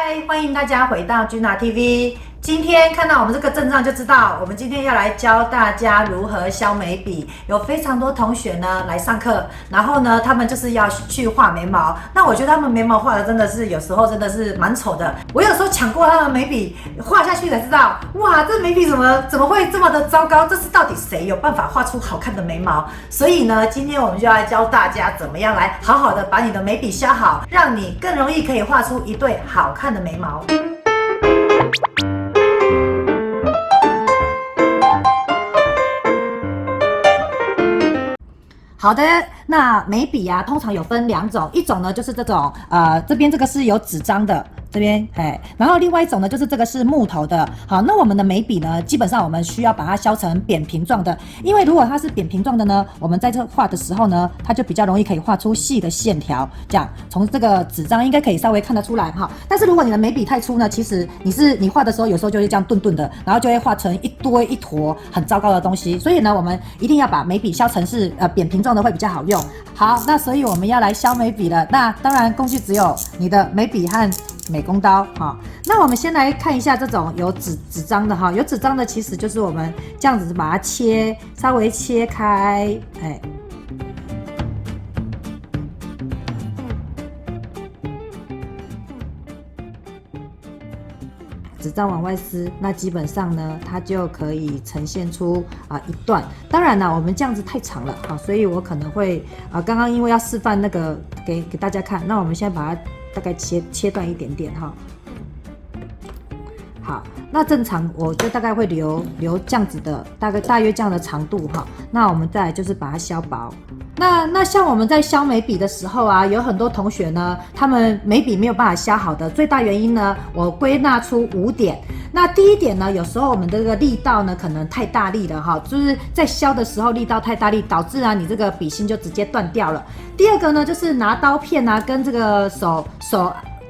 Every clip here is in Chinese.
嗨，欢迎大家回到 Gina TV。今天看到我们这个阵仗就知道，我们今天要来教大家如何削眉笔。有非常多同学呢来上课，然后呢，他们就是要去画眉毛。那我觉得他们眉毛画的真的是有时候真的是蛮丑的。我有时候抢过他的眉笔，画下去才知道，哇，这眉笔怎么会这么的糟糕？这是到底谁有办法画出好看的眉毛？所以呢，今天我们就要来教大家怎么样来好好的把你的眉笔削好，让你更容易可以画出一对好看的眉毛。好的，那眉笔啊，通常有分两种，一种呢就是这种，这边这个是有纸张的，这边，然后另外一种呢就是这个是木头的。好，那我们的眉笔呢，基本上我们需要把它削成扁平状的，因为如果它是扁平状的呢，我们在这画的时候呢，它就比较容易可以画出细的线条，这样从这个纸张应该可以稍微看得出来哈。但是如果你的眉笔太粗呢，其实你画的时候有时候就会这样钝钝的，然后就会画成一堆一坨很糟糕的东西，所以呢，我们一定要把眉笔削成是扁平状的会比较好用。好，那所以我们要来削眉笔了。那当然工具只有你的眉笔和美工刀哈。那我们先来看一下这种有纸张的哈，有纸张的其实就是我们这样子把它稍微切开，纸张往外撕，那基本上呢，它就可以呈现出一段。当然了，我们这样子太长了哈，所以我可能会刚刚因为要示范那个给大家看，那我们现在把它大概切断一点点哈。好，那正常我就大概会留这样子的大约这样的长度哈。那我们再来就是把它削薄。那像我们在削眉笔的时候啊，有很多同学呢，他们眉笔没有办法削好的最大原因呢，我归纳出5点。那第一点呢，有时候我们的这个力道呢可能太大力了哈，就是在削的时候力道太大力，导致你这个笔芯就直接断掉了。第二个呢，就是拿刀片跟这个手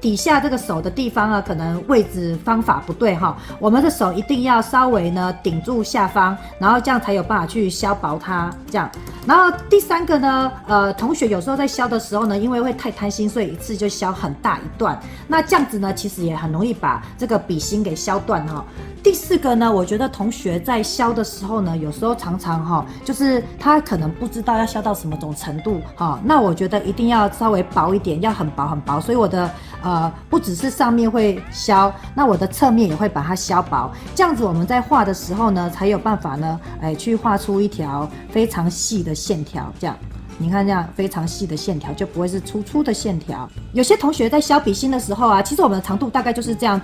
底下这个手的地方可能位置方法不对哈，我们的手一定要稍微呢顶住下方，然后这样才有办法去削薄它这样。然后第三个呢，同学有时候在削的时候呢，因为会太贪心，所以一次就削很大一段，那这样子呢，其实也很容易把这个笔芯给削断哈。第四个呢，我觉得同学在削的时候呢，有时候常常就是他可能不知道要削到什么种程度哈，那我觉得一定要稍微薄一点，要很薄很薄，所以我的不只是上面会削，那我的侧面也会把它削薄，这样子我们在画的时候呢，才有办法呢，去画出一条非常细的线条，这样。你看这样非常细的线条，就不会是粗粗的线条。有些同学在削笔芯的时候其实我们的长度大概就是这样，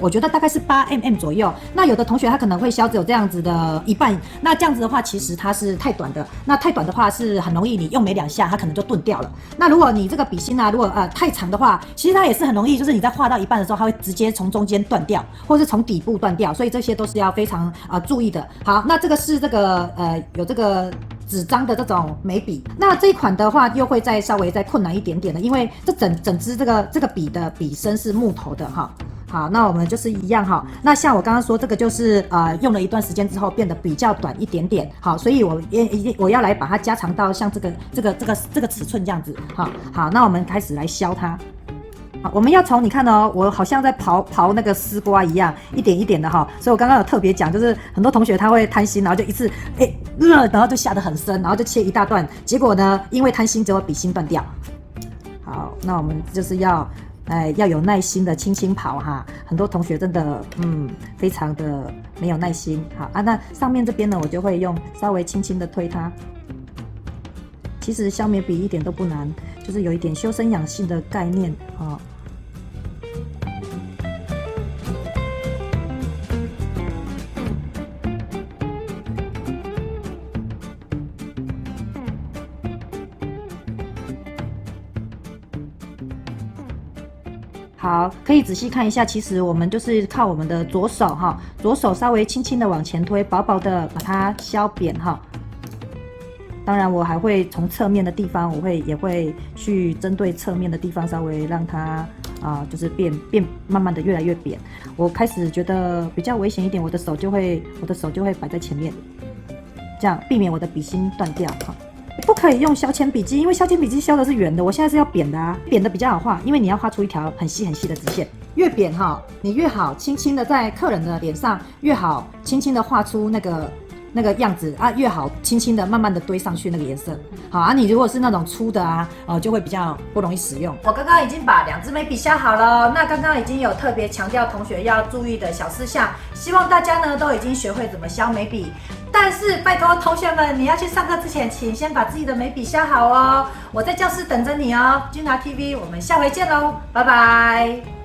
我觉得大概是8mm 左右。那有的同学他可能会削只有这样子的一半，那这样子的话，其实它是太短的。那太短的话是很容易你用没2下，它可能就钝掉了。那如果你这个笔芯如果太长的话，其实它也是很容易，就是你在画到一半的时候，它会直接从中间断掉，或是从底部断掉。所以这些都是要非常注意的。好，那这个是有这个纸张的这种眉笔，那这一款的话又会稍微再困难一点点的，因为这整支这个笔的笔身是木头的哈。好，那我们就是一样哈。那像我刚刚说这个就是用了一段时间之后变得比较短一点点，好，所以我要来把它加长到像这个尺寸这样子。好，那我们开始来削它。好，我们要从你看我好像在刨那个丝瓜一样，一点一点的哈。所以我刚刚有特别讲，就是很多同学他会贪心，然后就一次然后就下得很深，然后就切一大段，结果呢，因为贪心，结果笔芯断掉。好，那我们就是要有耐心的轻轻刨哈。很多同学真的非常的没有耐心。好那上面这边呢，我就会用稍微轻轻的推它。其实削眉笔一点都不难，就是有一点修身养性的概念好，可以仔细看一下，其实我们就是靠我们的左手左手稍微轻轻的往前推，薄薄的把它削扁当然，我还会从侧面的地方，也会去针对侧面的地方，稍微让它就是慢慢的越来越扁。我开始觉得比较危险一点，我的手就会摆在前面，这样避免我的笔芯断掉不可以用削铅笔机，因为削铅笔机削的是圆的，我现在是要扁的啊，扁的比较好画，因为你要画出一条很细很细的直线。越扁哈，你越好轻轻的在客人的脸上越好轻轻的画出那个样子啊，越好轻轻的慢慢的堆上去那个颜色。好啊，你如果是那种粗的啊，就会比较不容易使用。我刚刚已经把2支眉笔削好了，那刚刚已经有特别强调同学要注意的小事项，希望大家呢都已经学会怎么削眉笔。但是拜托同学们，你要去上课之前，请先把自己的眉笔削好哦。我在教室等着你哦。君达 TV，我们下回见喽，拜拜。